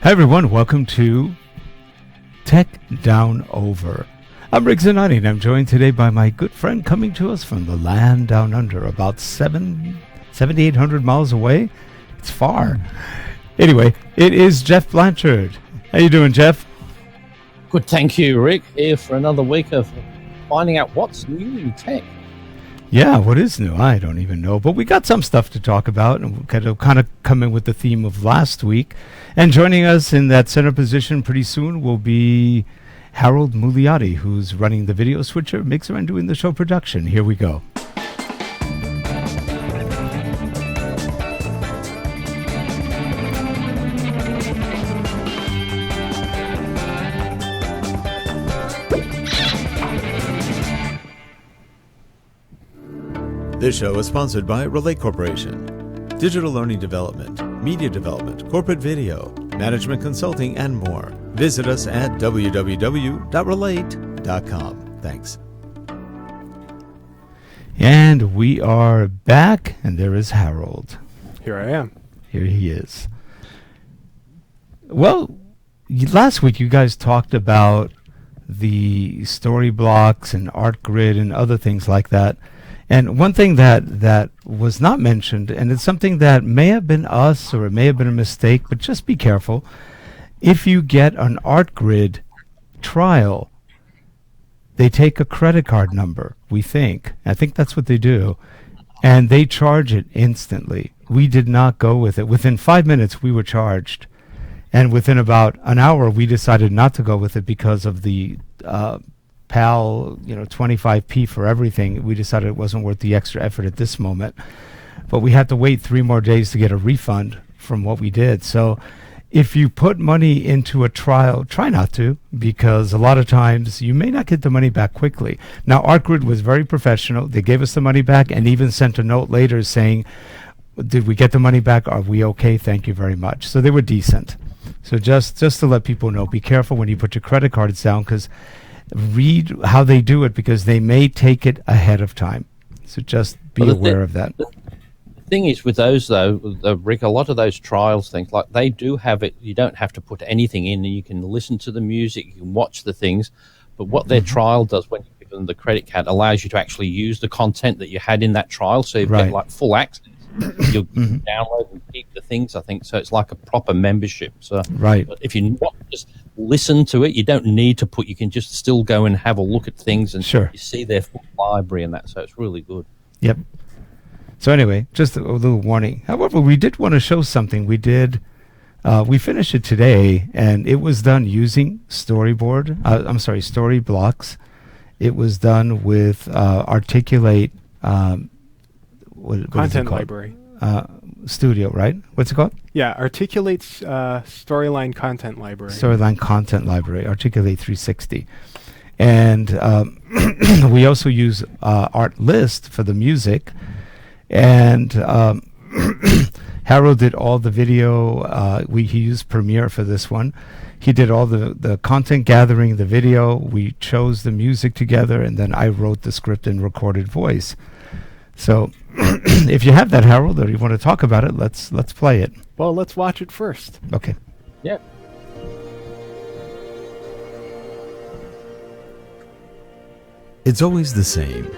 Hi everyone, welcome to Tech Down Over. I'm Rick Zanotti, and I'm joined today by my good friend coming to us from the land down under, about 7,800 miles away. It's far. Anyway, it is Jeff Blanchard. How you doing, Jeff? Good, thank you, Rick. Here for another week of finding out what's new in tech. Yeah, what is new? I don't even know. But we got some stuff to talk about, and we'll kind of come in with the theme of last week. And joining us in that center position pretty soon will be Harold Muliati, who's running the Video Switcher, Mixer, and doing the show production. Here we go. This show is sponsored by Relate Corporation. Digital learning development, media development, corporate video, management consulting, and more. Visit us at www.relate.com. Thanks. And we are back, and there is Harold. Here I am. Here he is. Well, last week you guys talked about the Storyblocks and ArtGrid and other things like that. And one thing that was not mentioned, and it's something that may have been us or it may have been a mistake, but just be careful. If you get an ArtGrid trial, they take a credit card number, we think. I think that's what they do. And they charge it instantly. We did not go with it. Within 5 minutes, we were charged. And within about an hour, we decided not to go with it because of the PAL, 25p for everything. We decided it wasn't worth the extra effort at this moment. But we had to wait 3 more days to get a refund from what we did. So if you put money into a trial, try not to, because a lot of times you may not get the money back quickly. Now, ArtGrid was very professional. They gave us the money back and even sent a note later saying, did we get the money back? Are we okay? Thank you very much. So they were decent. So just to let people know, be careful when you put your credit cards down, because read how they do it, because they may take it ahead of time. So just be aware of that. The thing is with those, though, Rick, a lot of those trials things, like they do have it, you don't have to put anything in, and you can listen to the music, you can watch the things. But what their trial does when you give them the credit card allows you to actually use the content that you had in that trial. So you get like full access. You'll download and keep the things, I think. So it's like a proper membership. So if you not just listen to it, you don't need to put, you can just still go and have a look at things, and you see their full library and that. So it's really good. Yep. So anyway, just a little warning. However, we did want to show something. We finished it today, and it was done using Storyblocks. It was done with Articulate content library. Studio, right? What's it called? Yeah, Articulate's Storyline Content Library. Storyline Content Library, Articulate 360. And we also use ArtList for the music. And Harold did all the video. He used Premiere for this one. He did all the content gathering, the video. We chose the music together, and then I wrote the script and recorded voice. So if you have that, Harold, or you want to talk about it, let's play it. Well, let's watch it first. Okay. Yeah. It's always the same.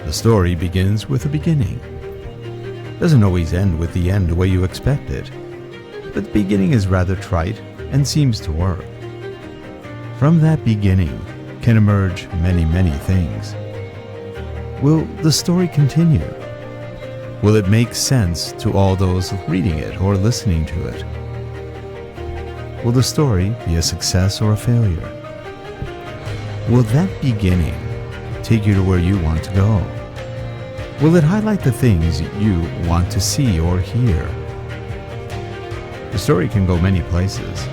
The story begins with a beginning. Doesn't always end with the end the way you expect it. But the beginning is rather trite and seems to work. From that beginning can emerge many, many things. Will the story continue? Will it make sense to all those reading it or listening to it? Will the story be a success or a failure? Will that beginning take you to where you want to go? Will it highlight the things you want to see or hear? The story can go many places.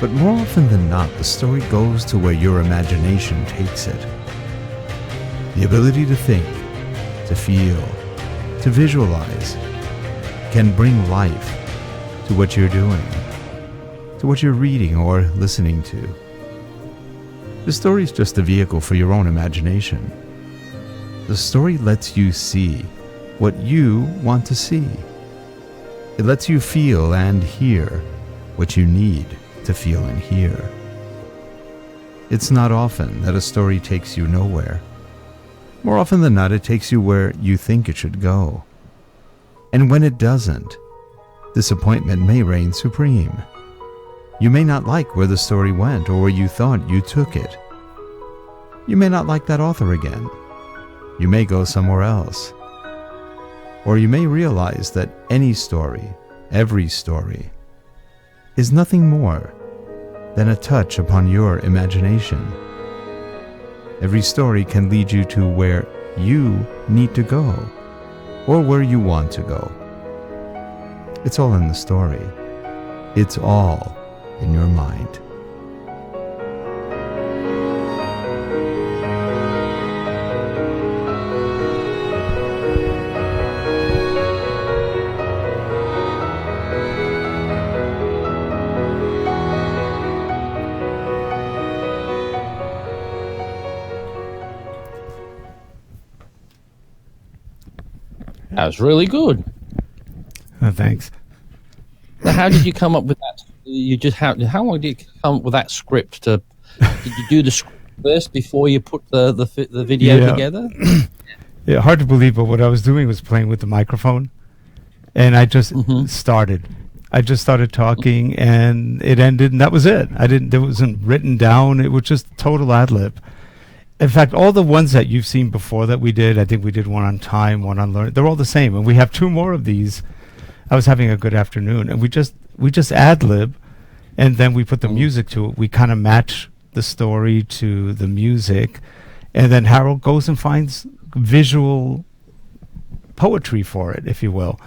But more often than not, the story goes to where your imagination takes it. The ability to think, to feel, to visualize can bring life to what you're doing, to what you're reading or listening to. The story is just a vehicle for your own imagination. The story lets you see what you want to see. It lets you feel and hear what you need to feel and hear. It's not often that a story takes you nowhere. More often than not, it takes you where you think it should go. And when it doesn't, disappointment may reign supreme. You may not like where the story went or where you thought you took it. You may not like that author again. You may go somewhere else. Or you may realize that any story, every story, is nothing more than a touch upon your imagination. Every story can lead you to where you need to go, or where you want to go. It's all in the story. It's all in your mind. That was really good. Thanks. So how did you come up with that? How long did you come up with that script? Did you do the script first before you put the video together? Yeah, hard to believe, but what I was doing was playing with the microphone, and I just started. I just started talking, and it ended, and that was it. There wasn't written down. It was just total ad lib. In fact, all the ones that you've seen before that we did, I think we did one on time, one on learn. They're all the same, and we have 2 more of these. I was having a good afternoon, and we just ad lib, and then we put the music to it. We kind of match the story to the music, and then Harold goes and finds visual poetry for it, if you will,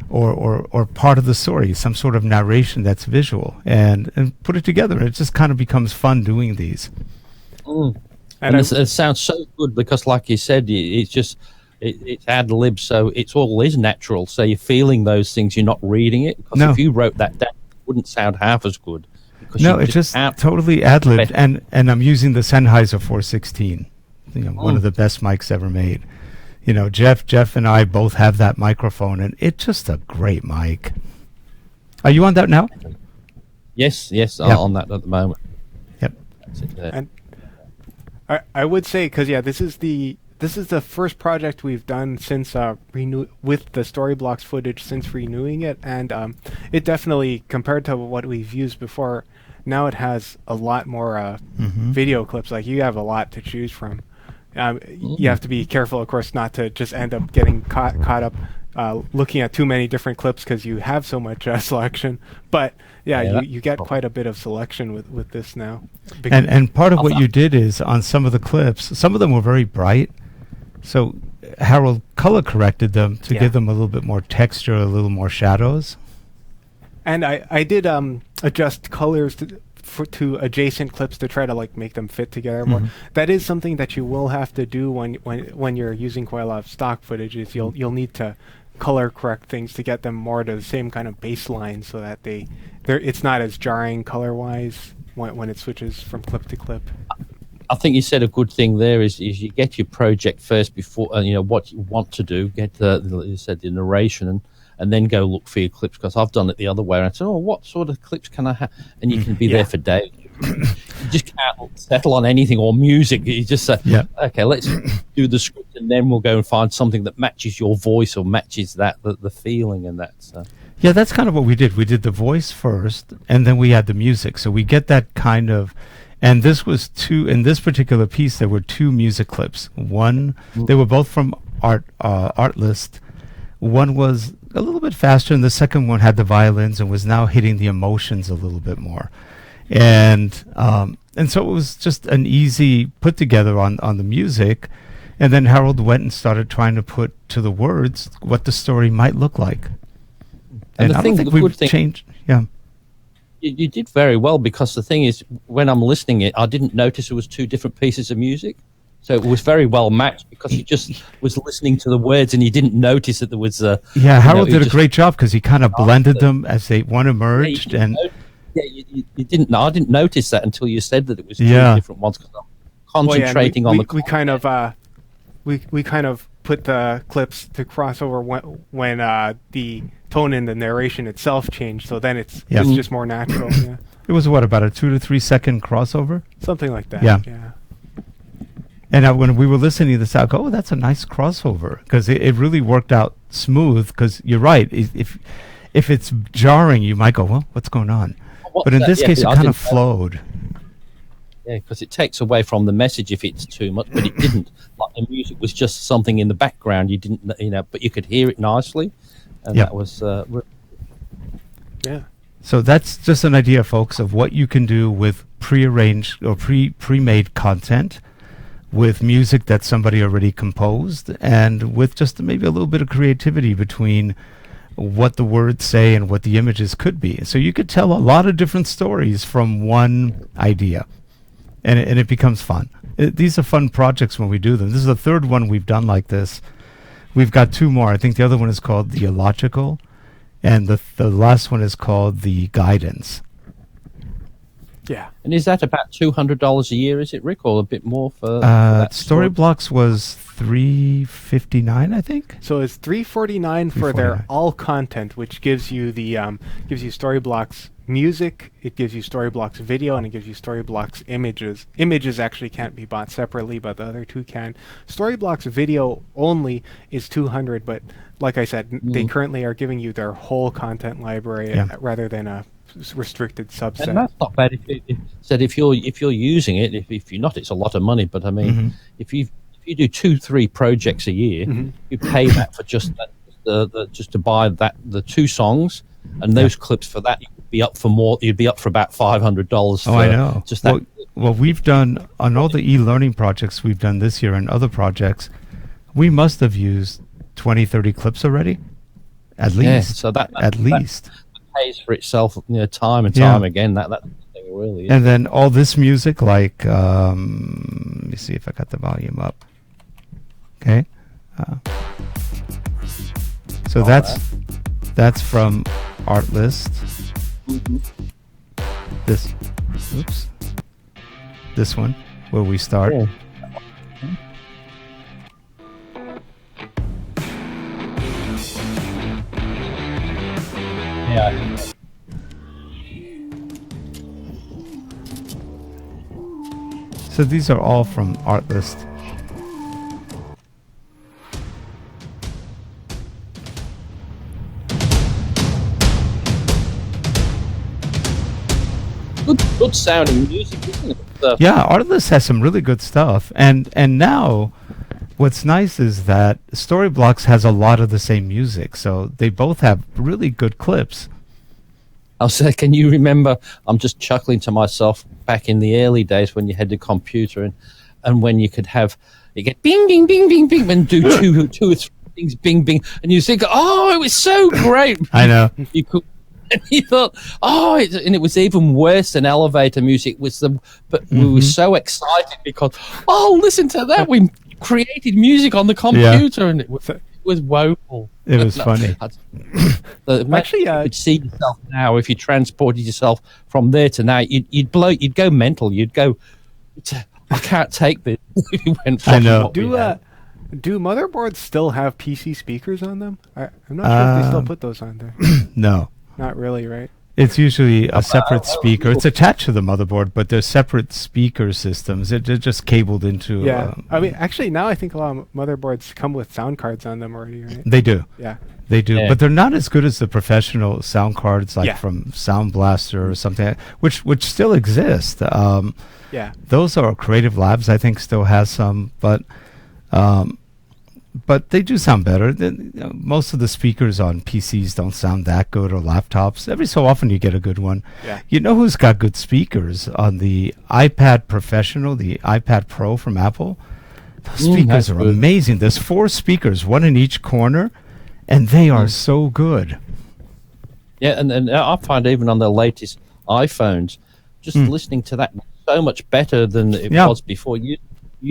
or part of the story, some sort of narration that's visual, and put it together. It just kind of becomes fun doing these. And it sounds so good because, like you said, it's ad lib, so it's all is natural. So you're feeling those things, you're not reading it. Because if you wrote that down, it wouldn't sound half as good. No, it's just totally ad libbed, and I'm using the Sennheiser 416, one of the best mics ever made. Jeff and I both have that microphone, and it's just a great mic. Are you on that now? Yes, yep. I'm on that at the moment. Yep. That's it there. And I would say, because this is the first project we've done since with the Storyblocks footage since renewing it, and it definitely, compared to what we've used before, now it has a lot more video clips. Like, you have a lot to choose from. You have to be careful, of course, not to just end up getting caught up looking at too many different clips because you have so much selection. But you get quite a bit of selection with this now. And part of what you did is, on some of the clips, some of them were very bright, so Harold color corrected them to give them a little bit more texture, a little more shadows. And I did adjust colors to adjacent clips to try to make them fit together more. That is something that you will have to do when you're using quite a lot of stock footage. Is you'll need to color correct things to get them more to the same kind of baseline, so that it's not as jarring color wise when it switches from clip to clip. I think you said a good thing there is you get your project first before what you want to do. Get you said the narration and then go look for your clips, because I've done it the other way. And I said, what sort of clips can I have? And you can be there for days. You just can't settle on anything or music. You just say, okay, let's do the script, and then we'll go and find something that matches your voice or matches the feeling and that. So. Yeah, that's kind of what we did. We did the voice first, and then we had the music. So we get that kind of, and this was in this particular piece, there were 2 music clips. One, they were both from Artlist. One was a little bit faster, and the second one had the violins and was now hitting the emotions a little bit more. And so it was just an easy put together on the music. And then Harold went and started trying to put to the words what the story might look like. And I don't think we've changed. Yeah. You did very well, because the thing is, when I'm listening it, I didn't notice it was 2 different pieces of music. So it was very well matched, because he just was listening to the words and he didn't notice that there was a... Yeah, Harold did a great job, because he kind of blended them as one emerged. You didn't. I didn't notice that until you said that it was 2 different ones, because I'm concentrating on the... We kind of put the clips to cross over when the tone in the narration itself changed. So then it's just more natural. Yeah. It was what, about a 2 to 3 second crossover? Something like that. Yeah. Yeah. And when we were listening to this, I go, "Oh, that's a nice crossover," because it really worked out smooth. Because you're right, if it's jarring, you might go, "Well, what's going on?" But in this case, it kind of flowed. Yeah, because it takes away from the message if it's too much, but it didn't. Like the music was just something in the background. You didn't, but you could hear it nicely, and that was. Yeah. So that's just an idea, folks, of what you can do with prearranged or pre-made content, with music that somebody already composed, and with just maybe a little bit of creativity between what the words say and what the images could be. So you could tell a lot of different stories from one idea, and it becomes fun. These are fun projects when we do them. This is the third one we've done like this. We've got 2 more. I think the other one is called the Illogical, and the last one is called the Guidance. Yeah. And is that about $200 a year? Is it, Rick, or a bit more for that Storyblocks was $359, I think. So it's $349 for their all content, which gives you the gives you Storyblocks music, it gives you Storyblocks video, and it gives you Storyblocks images. Images actually can't be bought separately, but the other 2 can. Storyblocks video only is $200, but like I said, they currently are giving you their whole content library rather than a restricted subset. And that's not bad. If you're using it, if you're not, it's a lot of money. But I mean, if you do 2-3 projects a year, you pay that for just just to buy the 2 songs and those clips for that. You'd be up for more. You'd be up for about $500. I know. Just that. Well, we've done on all the e-learning projects we've done this year and other projects. We must have used 20-30 clips already, at least. Yeah, so that pays for itself, time and time again. That thing really is. And then all this music, like let me see if I got the volume up. Okay, so that's from Artlist. This one where we start. Yeah. Yeah. So these are all from Artlist. Good sounding music, isn't it? Yeah, Artlist has some really good stuff, and now what's nice is that Storyblocks has a lot of the same music, so they both have really good clips. I'll say, can you remember? I'm just chuckling to myself back in the early days when you had the computer and when you could get bing, bing, bing, bing, bing, and do two or 3 things, bing, bing, and you think, oh, it was so great. I know. You could. And you thought, and it was even worse than elevator music. But we were so excited because, listen to that. We created music on the computer, and it was woeful. It was funny. Actually, you could see yourself now if you transported yourself from there to now. You'd go mental. You'd go, I can't take this. I know. Do motherboards still have PC speakers on them? I'm not sure if they still put those on there. No. Not really, right? It's usually a separate speaker. It's attached to the motherboard, but they're separate speaker systems. They're just cabled into... Yeah. I mean, actually, now I think a lot of motherboards come with sound cards on them already, right? They do. Yeah. They do. Yeah. But they're not as good as the professional sound cards from Sound Blaster or something, which still exist. Those are Creative Labs, I think, still has some, but they do sound better. Most of the speakers on PCs don't sound that good, or laptops. Every so often you get a good one. Yeah. You know who's got good speakers? On the iPad Professional, the iPad Pro from Apple. Those speakers are amazing. There's 4 speakers, 1 in each corner, and they are so good. Yeah, and I find even on the latest iPhones, just listening to that so much better than it was before. You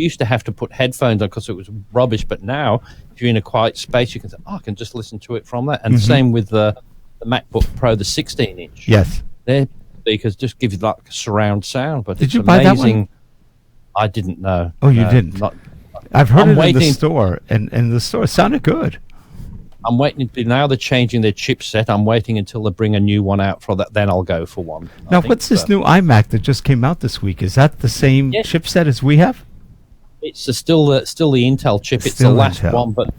used to have to put headphones on because it was rubbish, but now if you're in a quiet space, you can say, I can just listen to it from that. And same with the MacBook Pro, the 16-inch. Yes. Their speakers just give you like surround sound, but Did it's you amazing. Buy that one? I didn't know. Oh, you didn't? Not I've heard I'm it in the waiting. store, and the store sounded good. I'm waiting. Now they're changing their chipset. I'm waiting until they bring a new one out for that. Then I'll go for one. Now, what's this new iMac that just came out this week? Is that the same chipset as we have? It's still the Intel chip. It's Still the last Intel. one, but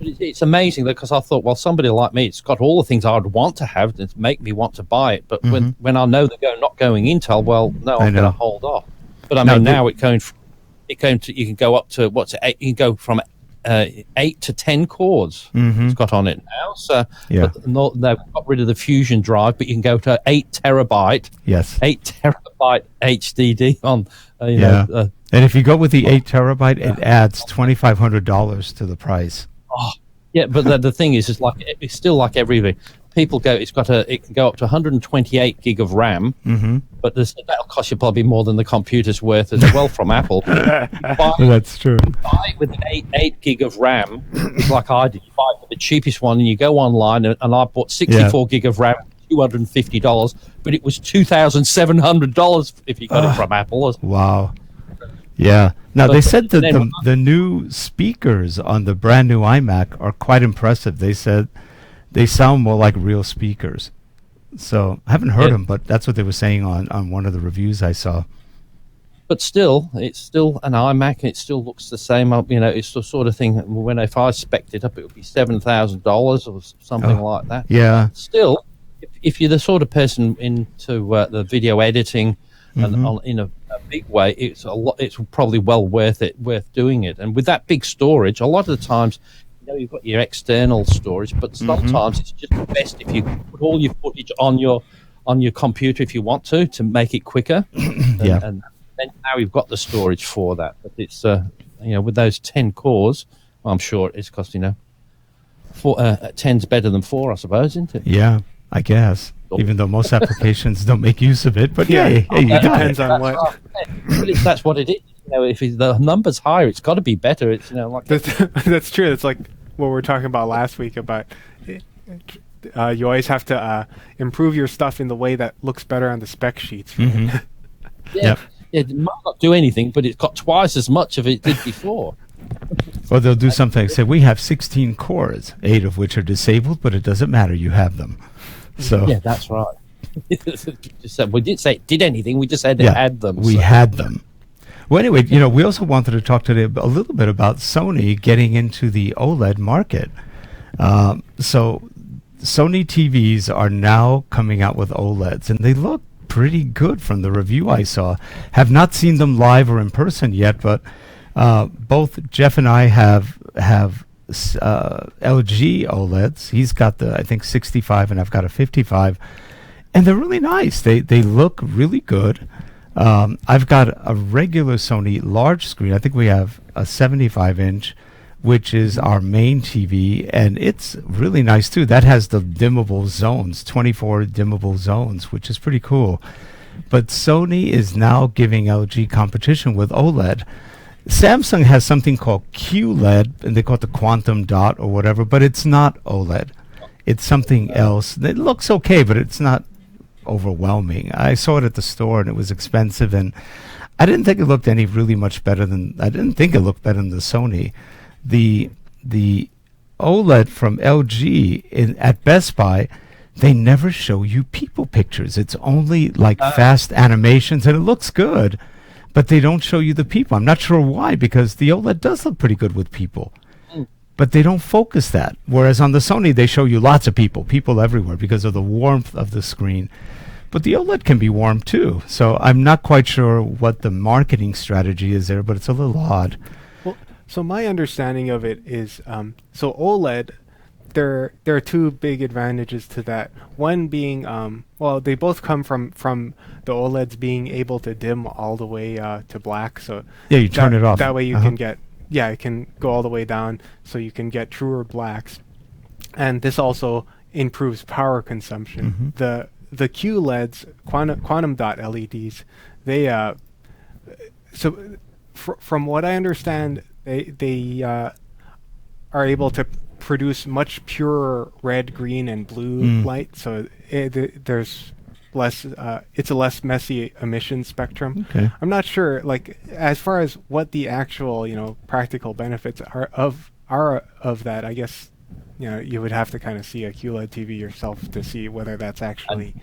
it's amazing because I thought, well, somebody like me, it's got all the things I'd want to have that make me want to buy it. But when I know they're not going Intel, well, no, I'm going to hold off. But I mean, now you can go up to you can go from 8 to 10 cores. It's got on it now. So but they've got rid of the Fusion drive, but you can go to 8 terabyte. Yes, 8 terabyte HDD on. And if you go with the 8 terabyte, it adds $2,500 to the price. Oh, yeah, but the thing is, it's still like everything. People go, it can go up to 128 gig of RAM, but that'll cost you probably more than the computer's worth as well from Apple. That's true. Buy it with an 8 gig of RAM, like I did. You buy it with the cheapest one, and you go online, and I bought 64 gig of RAM, $250, but it was $2,700 if you got it from Apple. Wow. Yeah. Now, they said that the new speakers on the brand new iMac are quite impressive. They said they sound more like real speakers. So I haven't heard them, but that's what they were saying on one of the reviews I saw. But still, it's still an iMac, and it still looks the same. It's the sort of thing, if I spec'd it up, it would be $7,000 or something like that. Yeah. Still, if you're the sort of person into the video editing and in a big way, it's probably well worth doing it. And with that big storage, a lot of the times, you've got your external storage, but sometimes it's just best if you put all your footage on your computer if you want to make it quicker. And then now you've got the storage for that. But it's with those 10 cores, well, I'm sure it's costing 10's better than 4, I suppose, isn't it? Yeah, I guess. Even though most applications don't make use of it, but hey, you got depends on what. But that's what it is. If the number's higher, it's got to be better. It's like that's true. It's like what we were talking about last week about you always have to improve your stuff in the way that looks better on the spec sheets. Right? It might not do anything, but it's got twice as much of it did before. Or they'll do something like say, we have 16 cores, 8 of which are disabled, but it doesn't matter. You have them. So yeah, that's right. We didn't say it did anything. We just said it had them. We had them. Well, anyway, we also wanted to talk today a little bit about Sony getting into the OLED market. So Sony TVs are now coming out with OLEDs, and they look pretty good from the review I saw. Have not seen them live or in person yet, but both Jeff and I have LG OLEDs. He's got the, I think, 65, and I've got a 55, and they're really nice. They look really good. I've got a regular Sony large screen. I think we have a 75-inch, which is our main TV, and it's really nice too. That has the dimmable zones, 24 dimmable zones, which is pretty cool. But Sony is now giving LG competition with OLED. Samsung has something called QLED, and they call it the quantum dot or whatever, but it's not OLED. It's something else. It looks okay, but it's not overwhelming. I saw it at the store, and it was expensive, and I didn't think it looked really much better than, I didn't think it looked better than the Sony. The OLED from LG at Best Buy, they never show you people pictures. It's only like fast animations, and it looks good, but they don't show you the people. I'm not sure why, because the OLED does look pretty good with people, but they don't focus that. Whereas on the Sony, they show you lots of people everywhere because of the warmth of the screen. But the OLED can be warm too. So I'm not quite sure what the marketing strategy is there, but it's a little odd. Well, so my understanding of it is, so OLED, there are two big advantages to that. One being, they both come from the OLEDs being able to dim all the way to black. So yeah, you turn it off. That way you can get, it can go all the way down, so you can get truer blacks. And this also improves power consumption. The QLEDs, quantum dot LEDs, they from what I understand, they are able to produce much purer red, green, and blue light. So there's less it's a less messy emission spectrum. Okay. I'm not sure, like, as far as what the actual, practical benefits are of that. I guess, you would have to kind of see a QLED TV yourself to see whether that's actually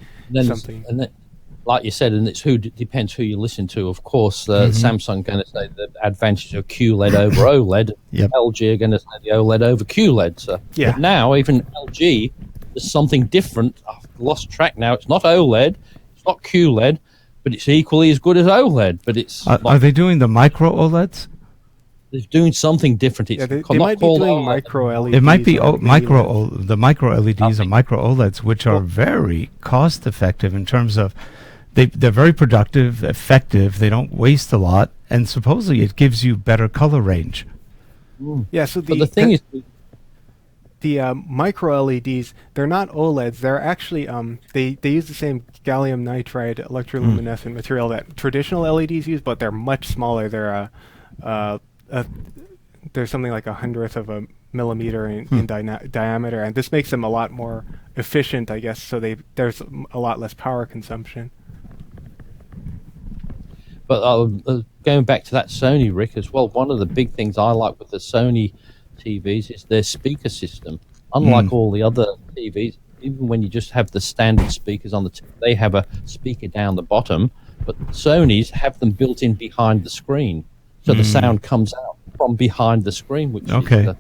something. And then, like you said, and it's depends who you listen to. Of course, Samsung going to say the advantage of QLED over OLED. Yep. LG are going to say the OLED over QLED. So Yeah. But now even LG, there's something different. I've lost track now. It's not OLED, it's not QLED, but it's equally as good as OLED. But it's Are they doing the micro OLEDs? they're doing something different. It's They not might be called doing OLED. micro LEDs. It might be or maybe the micro LEDs and micro OLEDs, which are very cost effective in terms of they're very productive, effective. They don't waste a lot, and supposedly it gives you better color range. Yeah. So But the thing is, the micro LEDs, they're not OLEDs. They're actually they use the same gallium nitride electroluminescent material that traditional LEDs use, but they're much smaller. They're they're something like 100th of a millimeter in diameter, and this makes them a lot more efficient, I guess. So there's a lot less power consumption. but going back to that Sony, Rick, as well, one of the big things I like with the Sony TVs is their speaker system. Unlike all the other TVs, even when you just have the standard speakers on the TV, they have a speaker down the bottom, but Sony's have them built in behind the screen. So the sound comes out from behind the screen, which is quite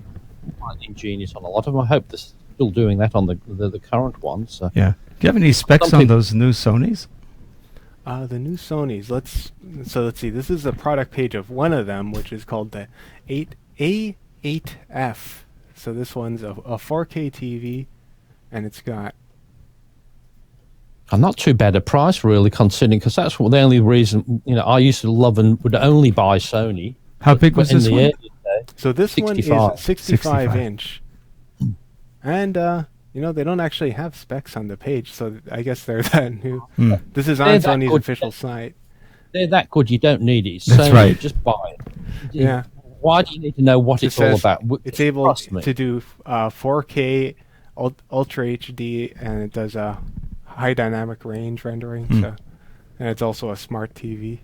ingenious on a lot of them. I hope they're still doing that on the current ones. So. Yeah. Do you have any specs on those new Sonys? The new Sonys. Let's see. This is the product page of one of them, which is called the A8F. So this one's a 4K TV, and it's got. Not too bad a price, really, considering, because that's the only reason, I used to love and would only buy Sony. How big was this one? So this 65. one is 65 inch. And, they don't actually have specs on the page, so I guess they're that new. This is on Sony's official site. They're that good, you don't need it. That's Sony, right. Just buy it. Yeah. Why do you need to know what it's all about? It's able to do 4K Ultra HD, and it does high dynamic range rendering. So, and it's also a smart TV.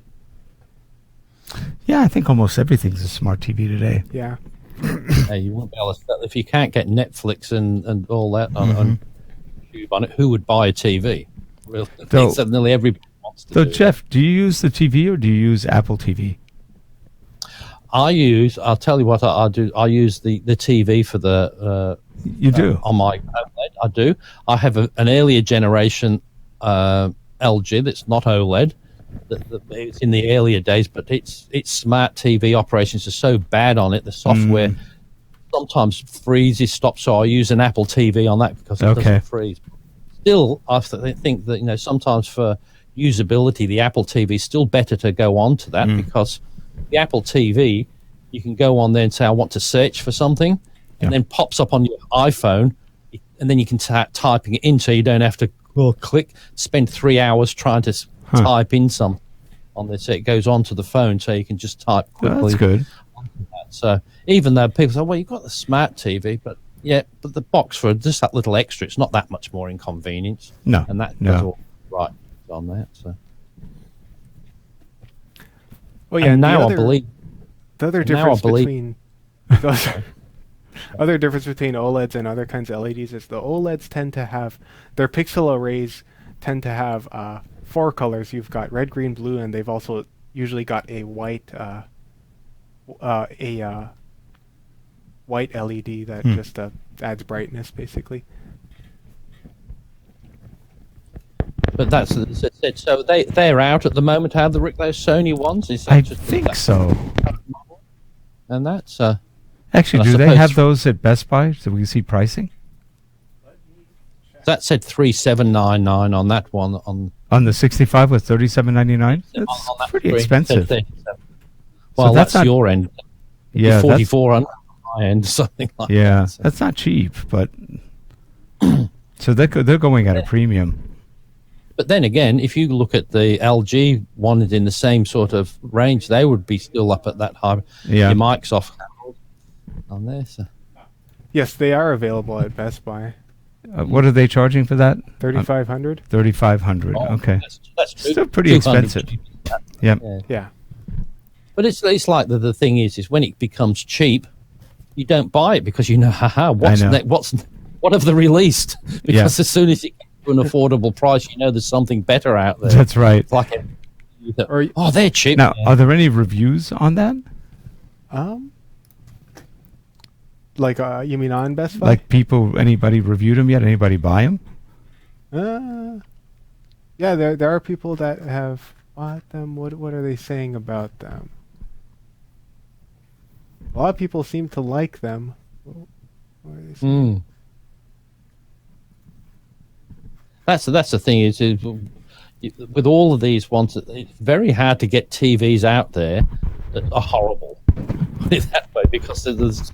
Yeah, I think almost everything's a smart TV today. Yeah. Hey, you won't be able to, if you can't get Netflix and all that on YouTube on it, who would buy a TV? Really? So, Nearly everybody wants to. So, Jeff, do you use the TV or do you use Apple TV? I'll tell you what I do. I use the TV for the. You do? On my OLED, I do. I have an earlier generation LG that's not OLED. It's in the earlier days, but its smart TV operations are so bad on it. The software sometimes freezes, stops. So I use an Apple TV on that because it doesn't freeze. Still, I think that sometimes for usability, the Apple TV is still better to go on to that because the Apple TV, you can go on there and say, I want to search for something, and then pops up on your iPhone, and then you can start typing it in, so you don't have to spend 3 hours trying to type in something on this. So it goes onto the phone, so you can just type quickly. That's good. So even though people say, well, you've got the smart TV, but the box for just that little extra, it's not that much more inconvenience. No. And that does all right on that. So. Oh yeah, and now I believe the other difference between other difference between OLEDs and other kinds of LEDs is the OLEDs tend to have their pixel arrays tend to have 4 colors. You've got red, green, blue, and they've also usually got a white white LED that just adds brightness, basically. But that's so they're out at the moment. How the Rick those Sony ones? Is that I just think so. And that's Actually, do they have those at Best Buy so we can see pricing? That said 3799 on that one on the 65 was $37.99. That's on that pretty expensive. Well, so that's your end. Yeah, 4400 my end, something like that. Yeah, that's not cheap, but so they're going at a premium. But then again, if you look at the LG one in the same sort of range, they would be still up at that high. Yeah, your Microsoft on there. So. Yes, they are available at Best Buy. What are they charging for that? 3,500. 3,500. Okay. That's true. Still pretty expensive. Yep. Yeah. But it's like the thing is when it becomes cheap, you don't buy it because you know, what have they released? Because as soon as it gets to an affordable price, you know there's something better out there. That's right. It's like they're cheap. Now, are there any reviews on that? Like you mean on Best Buy? Like anybody reviewed them yet? Anybody buy them? Yeah, there are people that have bought them. What are they saying about them? A lot of people seem to like them. What are they saying? That's the thing is with all of these ones, it's very hard to get TVs out there that are horrible. Put it that way, because there's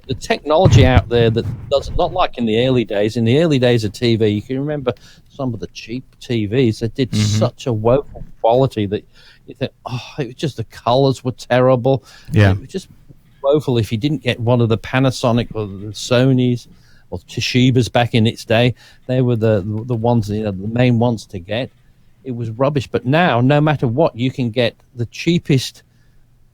the technology out there that does not like in the early days. In the early days of TV, you can remember some of the cheap TVs that did such a woeful quality that you think, it was just the colors were terrible. Yeah, it was just woeful if you didn't get one of the Panasonic or the Sonys or Toshibas back in its day. They were the ones, the main ones to get. It was rubbish. But now, no matter what, you can get the cheapest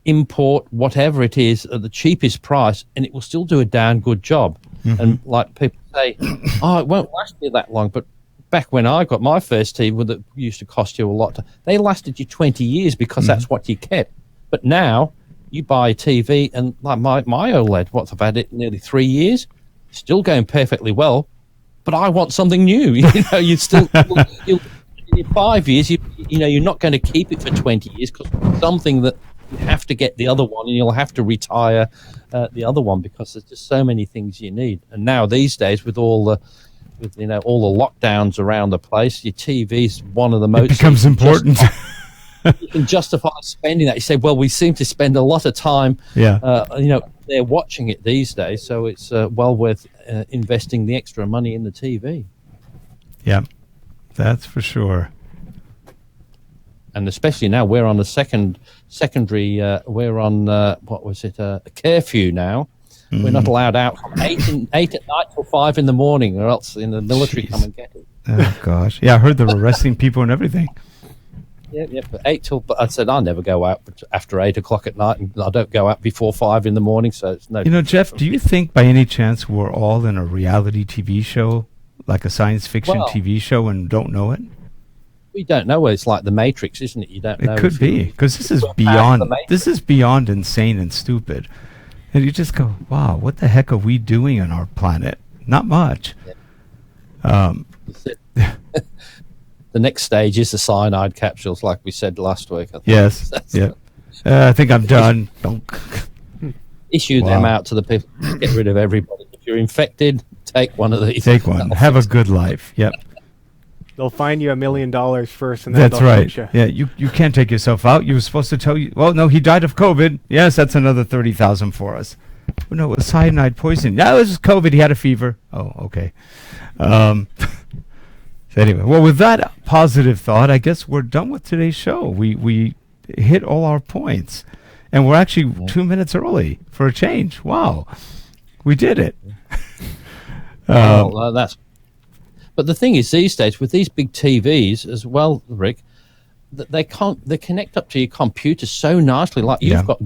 import, whatever it is, at the cheapest price, and it will still do a damn good job. And like people say, it won't last you that long. But back when I got my first TV that used to cost you a lot, they lasted you 20 years because that's what you kept. But now you buy a TV, and like my OLED, I've had it nearly 3 years, still going perfectly well, but I want something new. You still in 5 years, you're not going to keep it for 20 years because it's something that you have to get the other one, and you'll have to retire the other one because there's just so many things you need. And now these days, with all the lockdowns around the place, your TV's one of the most. It becomes important. You can justify spending that. You say, well, we seem to spend a lot of time, they're watching it these days, so it's well worth investing the extra money in the TV. Yeah, that's for sure. And especially now we're on a secondary, we're on, a curfew now. We're not allowed out from 8 at night till 5 in the morning, or else in the military come and get it. Oh, gosh. Yeah, I heard they were arresting people and everything. Yeah, but I said I never go out after 8 o'clock at night, and I don't go out before 5 in the morning, so it's no. Jeff, do you think by any chance we're all in a reality TV show, like a science fiction TV show, and don't know it? We don't know. It's like the Matrix, isn't it? You don't know. It could be, because this is beyond insane and stupid. And you just go, wow, what the heck are we doing on our planet? Not much. Yeah. The next stage is the cyanide capsules, like we said last week. Yes. Yeah. I think I'm done. Issue them out to the people. Get rid of everybody. If you're infected, take one of these. Take one. Have a good life. Yep. They'll fine you $1 million first, and then that's right. Yeah, you can't take yourself out. You were supposed to tell you. Well, no, he died of COVID. Yes, that's another $30,000 for us. Well, no, it was cyanide poisoning. No, it was COVID. He had a fever. Oh, okay. So anyway, well, with that positive thought, I guess we're done with today's show. We hit all our points, and we're actually 2 minutes early for a change. Wow, we did it. That's. But the thing is, these days with these big TVs as well, Rick, they connect up to your computer so nicely. Like you've got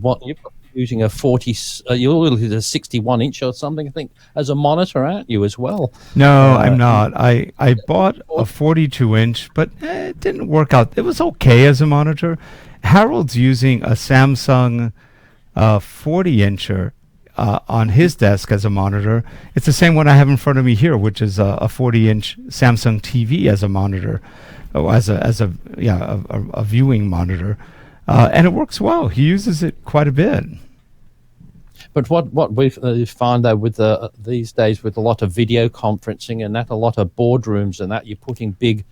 using a 40, you're using a 61-inch or something, I think, as a monitor, aren't you, as well? No, I'm not. I bought a 42-inch, but it didn't work out. It was okay as a monitor. Harold's using a Samsung 40-incher on his desk as a monitor. It's the same one I have in front of me here, which is a 40-inch Samsung TV as a monitor, as a viewing monitor, and it works well. He uses it quite a bit. But what we find though with these days with a lot of video conferencing and that, a lot of boardrooms and that, you're putting big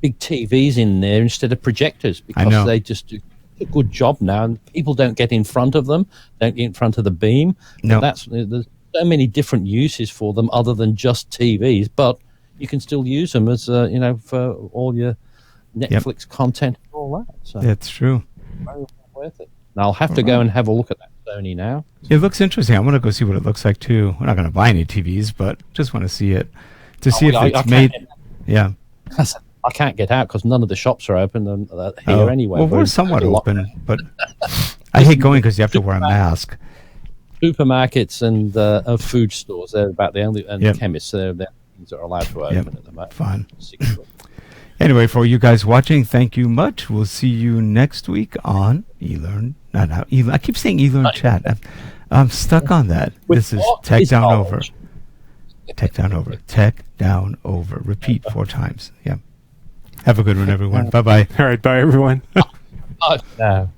TVs in there instead of projectors because they just do a good job now, and people don't get in front of them, don't get in front of the beam. No, there's so many different uses for them other than just TVs, but you can still use them as for all your Netflix content and all that. So that's true. Very well worth it. Now I'll have to go and have a look at that Sony now. It looks interesting. I want to go see what it looks like too. We're not going to buy any TVs, but just want to see it. to see if I it's can't made. get- Yeah. I can't get out because none of the shops are open here anyway. Well, we're somewhat open, but I hate going because you have to wear a mask. Supermarkets and food stores, they're about the only, and Yep. chemists, they're the things that are allowed to open Yep. at the moment. Fine. 6 weeks. Anyway, for you guys watching, thank you much. We'll see you next week on eLearn. I keep saying eLearn Chat. I'm stuck on that. With This is what Tech is Down knowledge? Over. Tech Down Over. Tech Down Over. Repeat 4 times. Yeah. Have a good one, everyone. Bye-bye. All right, bye everyone. Oh, no.